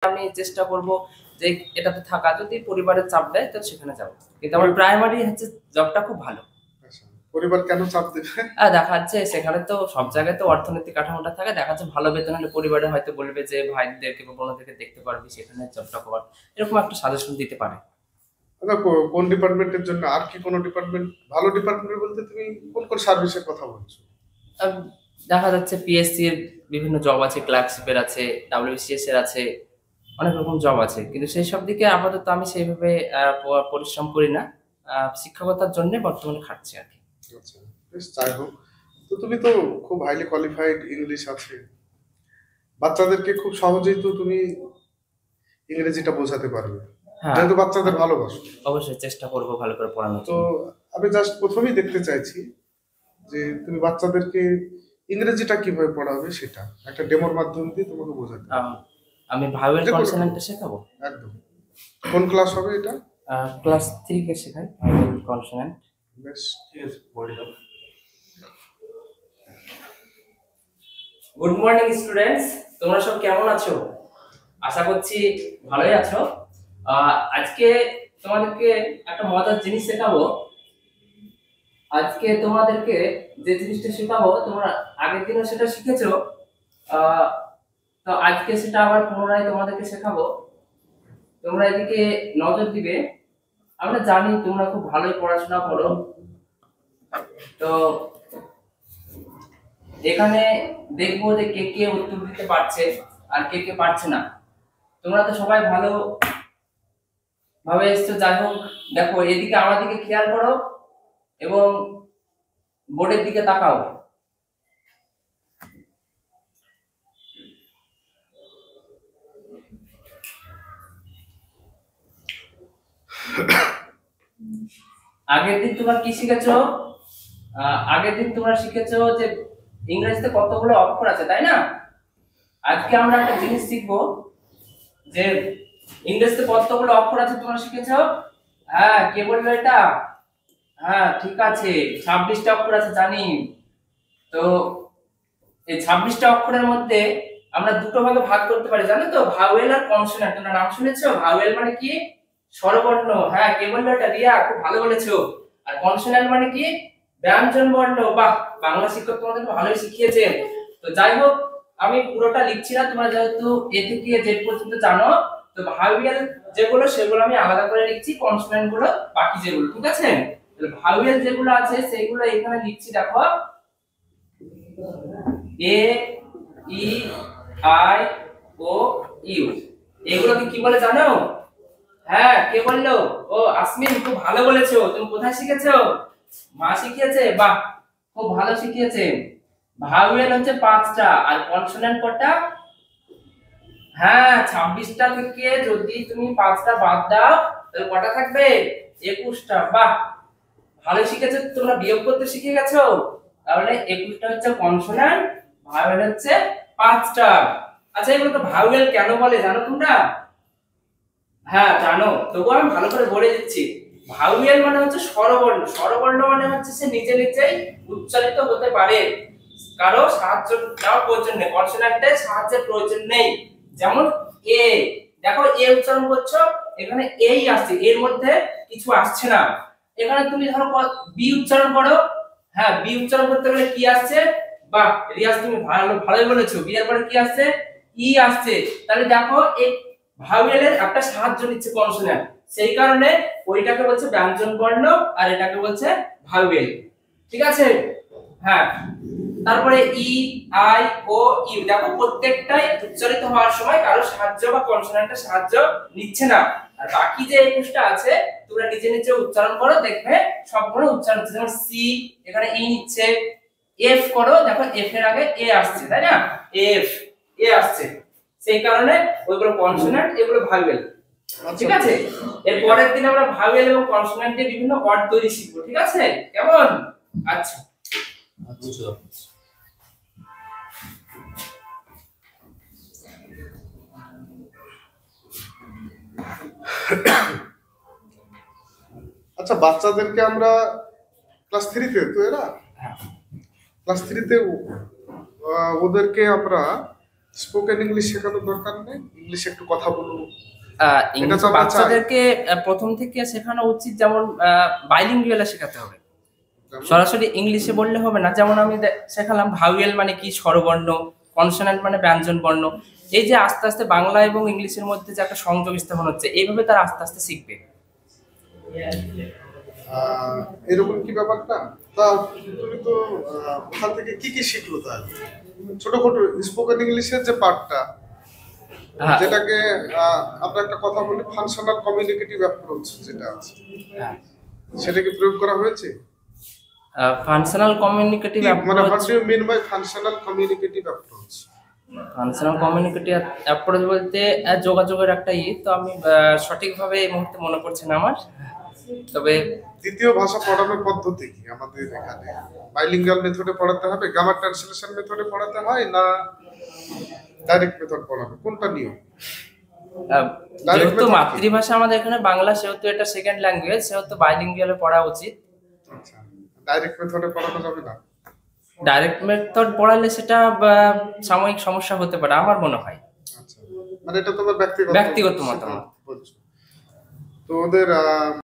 আমি চেষ্টা করব যে এটাতে থাকা, যদি পরিবারের চাপ দেয় তো সেখানে যাব। কিন্তু আমার প্রাইমারি হচ্ছে জবটা খুব ভালো। আচ্ছা, পরিবার কেন চাপ দেবে? দেখা যাচ্ছে সেখানে তো সব জায়গায় তো অর্থনৈতিক কাঠামোটা থাকে, দেখা যাচ্ছে ভালো বেতন হলে পরিবারে হয়তো বলবে যে ভাইদেরকে বা বোনদেরকে দেখতে পারবি, সেখানে জবটা কর, এরকম একটা সাজেশন দিতে পারে। আচ্ছা, কোন ডিপার্টমেন্টের জন্য? আর কি কোন ডিপার্টমেন্ট ভালো ডিপার্টমেন্ট বলতে তুমি কোন কোন সার্ভিসের কথা বলছো? আম, দেখা যাচ্ছে পিএসসি এর বিভিন্ন জব আছে, ক্লার্কশিপের আছে, ডাব্লিউবিসিএস এর আছে, অনেক রকম জব আছে, কিন্তু সেই সব দিকে আপাতত আমি সেইভাবে পরিশ্রম করি না। শিক্ষকতার জন্য বর্তমানে খাটছি আর কি। আচ্ছা, বেশ, যাই হোক। তো তুমি তো খুব হাইলি কোয়ালিফাইড, ইংলিশ আছে, বাচ্চাদেরকে খুব সহজেই তো তুমি ইংরেজিটা বোঝাতে পারবে, হ্যাঁ, যেহেতু বাচ্চাদের ভালোবাসো। অবশ্যই চেষ্টা করবো ভালো করে পড়ানোর তো জন্য। আমি জাস্ট প্রথমেই দেখতে চাইছি যে তুমি বাচ্চাদেরকে ইংরেজিটা কিভাবে পড়াবে, সেটা একটা ডেমোর মাধ্যম দিয়ে তোমাকে বোঝাতে হবে। আহ, আমি ভাওয়েল যে কোনো কনসোনেন্টটা শেখাবো। একদম। কোন ক্লাস হবে এটা? ক্লাস 3 কে শেখাই ভাওয়েল কনসোনেন্ট। বেশ, ঠিক আছে, বলে দাও। গুড মর্নিং স্টুডেন্টস, তোমরা সব কেমন আছো? আশা করছি ভালোই আছো। আজকে তোমাদেরকে একটা মজার জিনিস শেখাবো। আজকে তোমাদেরকে যে জিনিসটা শেখাবো তোমরা আগের দিনও সেটা শিখেছো। আহ, তো আজকে সেটা আবার পুনরায় তোমাদেরকে শেখাবো। তোমরা এদিকে নজর দিবে। আমরা জানি তোমরা খুব ভালোই পড়াশোনা করো। তো এখানে দেখবো যে কে কে উত্তর দিতে পারছে আর কে কে পারছে না। তোমরা তো সবাই ভালো ভাবে এসছো, যাই হোক। দেখো এদিকে আমার দিকে খেয়াল করো এবং বোর্ডের দিকে তাকাও। আগের দিন তোমরা কি শিখেছো? আগের দিন তোমরা শিখেছো যে ইংরেজিতে কতগুলো অক্ষর আছে, তাই না? আজকে আমরা একটা জিনিস শিখবো যে ইংরেজিতে কতগুলো অক্ষর আছে তোমরা শিখেছো। হ্যাঁ, কে বললো এটা? হ্যাঁ, ঠিক আছে, 26টা অক্ষর আছে জানি। তো এই 26টা অক্ষরের মধ্যে আমরা দুটো ভাগে ভাগ করতে পারি, জানো তো? ভাওয়েল আর কনসোনেন্ট। তোমরা নাম শুনেছো? ভাওয়েল মানে কি? স্বরবর্ণ। হ্যাঁ, কে বললো এটা? রিয়া, খুব ভালো বলেছো। আর কনসোনেন্ট মানে কি? ব্যঞ্জন বর্ণ। বাহ, বাংলা শিক্ষক তোমাদেরকে ভালোই শিখিয়েছে। তো যাই হোক, আমি পুরোটা লিখছি না, তোমরা যেহেতু এ থেকে জেড পর্যন্ত জানো। তো ভাওয়েল যেগুলো সেগুলো আমি আলাদা করে লিখছি, কনসোনেন্ট গুলো বাকি যেগুলো, ঠিক আছে? তাহলে ভাওয়েল যেগুলো আছে সেগুলো এখানে লিখছি, দেখো। এ, ই, আই, ও, ইউ। এগুলোকে কি বলে জানো? হ্যাঁ, কে বললো? ও আসমিন, খুব ভালো বলেছো। তুমি কোথায় শিখেছো? মা শিখিয়েছে? বাহ, খুব ভালো শিখিয়েছে। ভাওয়েল হচ্ছে 5টা আর কনসোনেন্ট কটা? হ্যাঁ, 26টা থেকে যদি তুমি 5টা বাদ দাও তাহলে কটা থাকবে? 21টা। বাহ, ভালো শিখেছো। তোমরা বিয়োগ করতে শিখে গেছো। তাহলে 21টা হচ্ছে কনসোন্যান্ট, ভাওয়েল হচ্ছে 5টা। আচ্ছা, এগুলোকে ভাওয়েল কেন বলে জানো তোমরা? হ্যাঁ জানো, তবুও আমি ভালো করে বলে দিচ্ছি। ভাওয়েল মানে হচ্ছে স্বরবর্ণ। স্বরবর্ণ মানে হচ্ছে সে নিজে নিজেই উচ্চারিত হতে পারে, কারো সাহায্য নেওয়ার প্রয়োজন নেই। কনসোন্যান্টের সাহায্যের প্রয়োজন নেই। যেমন এ, দেখো এ উচ্চারণ করছো, এখানে এই আসছে, এর মধ্যে কিছু আসছে না। এখানে তুমি ধরো বি উচ্চারণ করো। হ্যাঁ, বি উচ্চারণ করতে গেলে কি আসছে? বাহ রিয়াজ, তুমি ভালোই বলেছো। বি এর পরে কি আসছে? ই আসছে। তাহলে দেখো এই ভাওয়েলের একটা সাহায্য নিচ্ছে কনসোন্যান্ট, সেই কারণে ওইটাকে বলছে ব্যঞ্জন বর্ণ আর এটাকে বলছে ভাওয়েল, ঠিক আছে? হ্যাঁ, তারপরে ই, আই, ও, ইউ, দেখো প্রত্যেকটাই উচ্চারিত হওয়ার সময় কারো সাহায্য বা কনসোন্যান্টের সাহায্য নিচ্ছে না। আর বাকি যে 21টা আছে তোমরা নিজে নিজে উচ্চারণ করো, দেখবে সবগুলো উচ্চারণ হচ্ছে। যেমন সি, এখানে ই নিচ্ছে। এফ করো, দেখো এফ এর আগে এ আসছে, তাই না? এফ, এ আসছে, সেই কারণে ওইগুলো কনসোন্যান্ট, এগুলো ভাওয়েল, ঠিক আছে? এর পরের দিন আমরা ভাওয়েল এবং কনসোন্যান্টের বিভিন্ন ওয়ার্ড তৈরি শিখবো, ঠিক আছে? কেমন? আচ্ছা, আচ্ছা, বাচ্চাদেরকে আমরা ক্লাস 3-তে তো এরা ক্লাস 3-তে ওদেরকে আমরা স্পোকেন ইংলিশ শেখানোর দরকার নেই, ইংলিশে একটু কথা বলুন, এটা ইংলিশ তো আমরা চাই। বাচ্চাদেরকে প্রথম থেকে শেখানো উচিত, যেমন বাইলিঙ্গুয়ালে শেখাতে হবে। যেমন সরাসরি ইংলিশে বললে হবে না। যেমন আমি শেখালাম ভাওয়েল মানে কি, স্বরবর্ণ, কনসোন্যান্ট মানে ব্যঞ্জন বর্ণ। এই যে আস্তে আস্তে বাংলা এবং ইংলিশের মধ্যে যে একটা সংযোগ স্থাপন হচ্ছে, এইভাবে তারা আস্তে আস্তে শিখবে। আহ, এরকম কি ব্যাপারটা? তা তুমি তো ওখান থেকে কি কি শিখলো তাহলে? ছোটখাটো স্পোকেন ইংলিশের যে পার্টটা, হ্যাঁ, যেটাকে আমরা একটা কথা বলি ফাংশনাল কমিউনিকেটিভ অ্যাপ্রোচ যেটা আছে, হ্যাঁ। সেটা কি প্রয়োগ করা হয়েছে? ফাংশনাল কমিউনিকেটিভ কি মানে what approach, do you mean by functional communicative approach? Functional communicative approach বলতে যোগাযোগের একটা তো আমি সঠিকভাবে এই মুহূর্তে মনে পড়ছে না আমার। তবে দ্বিতীয় ভাষা পড়ানোর পদ্ধতি কি আমাদের এখানে? বাইলিঙ্গুয়াল মেথডে পড়াতে হবে, গ্রামার ট্রান্সলেশন মেথডে পড়াতে হয়, না ডাইরেক্ট মেথড পড়াবে, কোনটা নিয়ম? Direct যেহেতু method কি? মাতৃভাষা আমাদের এখানে বাংলা, সেহেতু এটা সেকেন্ড ল্যাঙ্গুয়েজ, সেহেতু বাইলিঙ্গুয়ালে পড়া উচিত। আচ্ছা, ডাইরেক্ট মেথডে পড়ানো যাবে না? ডাইরেক্ট মেথড পড়ালে সেটা সাময়িক সমস্যা হতে পারে আমার মনে হয়। আচ্ছা, মানে এটা তোমার ব্যক্তিগত ব্যক্তিগত মতামত। বলছো। তো ওদের